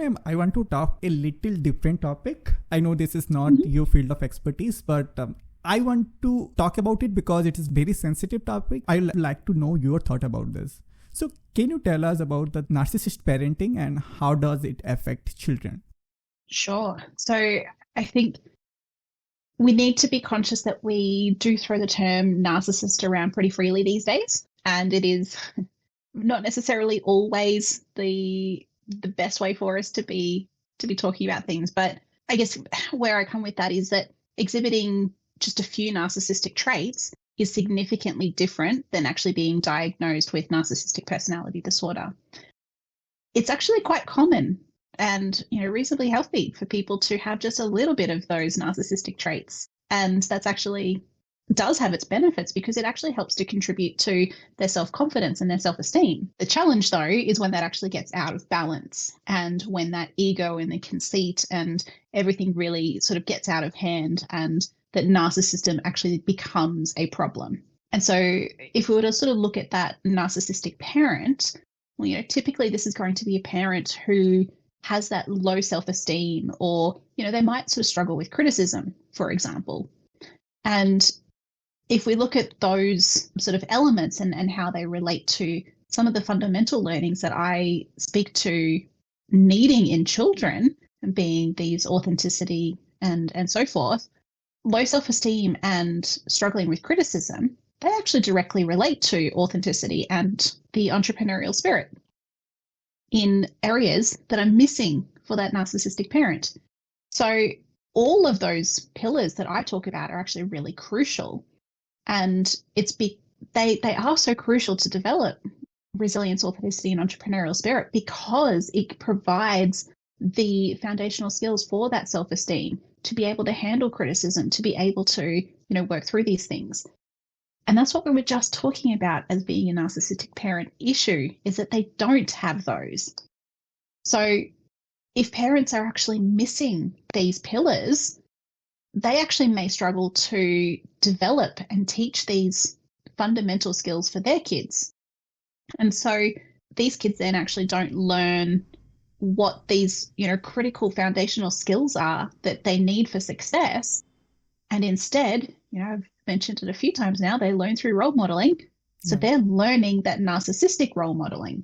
ma'am, I want to talk a little different topic. I know this is not your field of expertise, but I want to talk about it because it is very sensitive topic. I like to know your thought about this. So can you tell us about the narcissist parenting and how does it affect children? Sure. So I think we need to be conscious that we do throw the term narcissist around pretty freely these days. And it is not necessarily always the best way for us to be talking about things. But I guess where I come with that is that exhibiting just a few narcissistic traits is significantly different than actually being diagnosed with narcissistic personality disorder. It's actually quite common and, reasonably healthy for people to have just a little bit of those narcissistic traits. And that's actually does have its benefits because it actually helps to contribute to their self-confidence and their self-esteem. The challenge, though, is when that actually gets out of balance and when that ego and the conceit and everything really sort of gets out of hand and that narcissism actually becomes a problem. And so if we were to sort of look at that narcissistic parent, well, typically this is going to be a parent who has that low self-esteem or, they might sort of struggle with criticism, for example. And if we look at those sort of elements and how they relate to some of the fundamental learnings that I speak to needing in children, and being these authenticity and so forth, low self-esteem and struggling with criticism, they actually directly relate to authenticity and the entrepreneurial spirit in areas that are missing for that narcissistic parent. So all of those pillars that I talk about are actually really crucial. And they are so crucial to develop resilience, authenticity, and entrepreneurial spirit because it provides the foundational skills for that self-esteem to be able to handle criticism, to be able to, work through these things. And that's what we were just talking about as being a narcissistic parent issue, is that they don't have those. So if parents are actually missing these pillars, they actually may struggle to develop and teach these fundamental skills for their kids. And so these kids then actually don't learn what these, critical foundational skills are that they need for success. And instead, I've mentioned it a few times now, they learn through role modeling. So they're learning that narcissistic role modeling.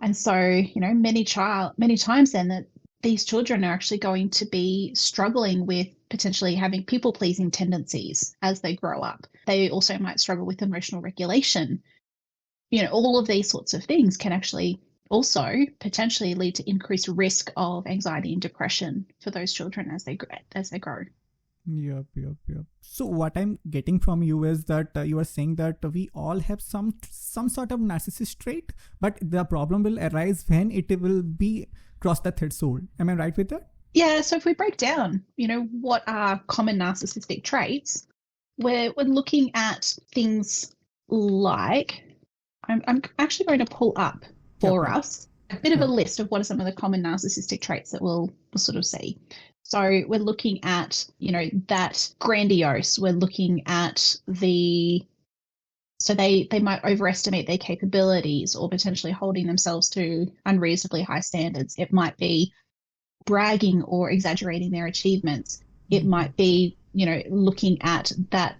And so, many times then that these children are actually going to be struggling with potentially having people-pleasing tendencies as they grow up. They also might struggle with emotional regulation. All of these sorts of things can actually also potentially lead to increased risk of anxiety and depression for those children as they grow. Yep. So what I'm getting from you is that you are saying that we all have some sort of narcissist trait, but the problem will arise when it will be cross the threshold. Am I right with that? Yeah. So if we break down, what are common narcissistic traits, we're looking at things like, I'm actually going to pull up for us a bit of a list of what are some of the common narcissistic traits that we'll sort of see. So we're looking at, that grandiose. We're looking at so they might overestimate their capabilities or potentially holding themselves to unreasonably high standards. It might be bragging or exaggerating their achievements. It might be, looking at that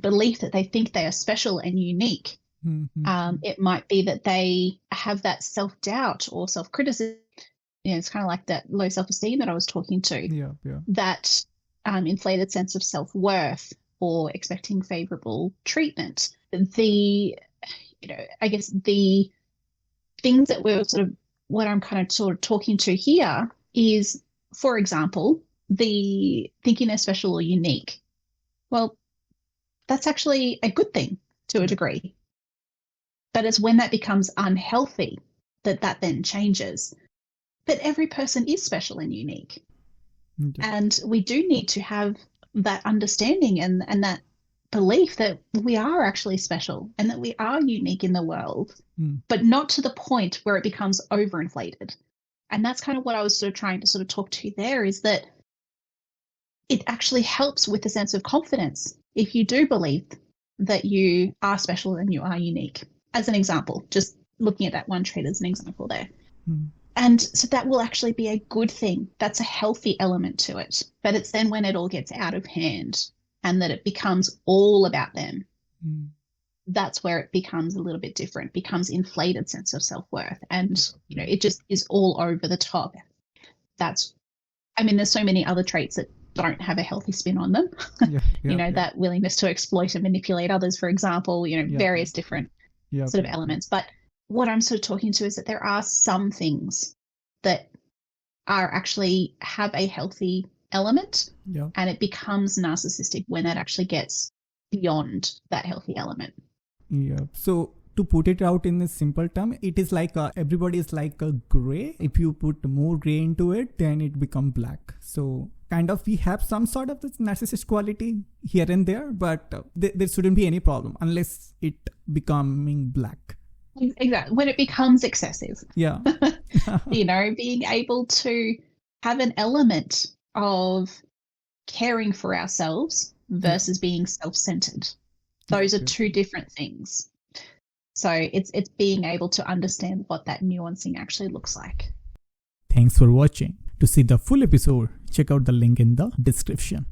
belief that they think they are special and unique. It might be that they have that self-doubt or self-criticism. It's kind of like that low self-esteem that I was talking to. That inflated sense of self-worth or expecting favorable treatment. I guess the things that we're what I'm kind of sort of talking to here is, for example, the thinking they're special or unique. Well, that's actually a good thing to a degree. But it's when that becomes unhealthy that then changes. But every person is special and unique. And we do need to have that understanding and that belief that we are actually special and that we are unique in the world, but not to the point where it becomes overinflated. And that's kind of what I was sort of trying to sort of talk to there, is that it actually helps with a sense of confidence if you do believe that you are special and you are unique. As an example, just looking at that one trait as an example there. And so that will actually be a good thing. That's a healthy element to it. But it's then when it all gets out of hand and that it becomes all about them. That's where it becomes a little bit different, becomes inflated sense of self-worth. And, it just is all over the top. There's so many other traits that don't have a healthy spin on them. That willingness to exploit and manipulate others, for example, various different sort of elements. But what I'm sort of talking to is that there are some things that are actually have a healthy element and it becomes narcissistic when it actually gets beyond that healthy element. Yeah. So to put it out in a simple term, it is like everybody is like a gray. If you put more gray into it, then it becomes black. So kind of we have some sort of this narcissist quality here and there, but there shouldn't be any problem unless it becoming black. Exactly. When it becomes excessive. Yeah. Being able to have an element of caring for ourselves versus being self-centered. Those are two different things. So it's being able to understand what that nuancing actually looks like. Thanks for watching. To see the full episode, check out the link in the description.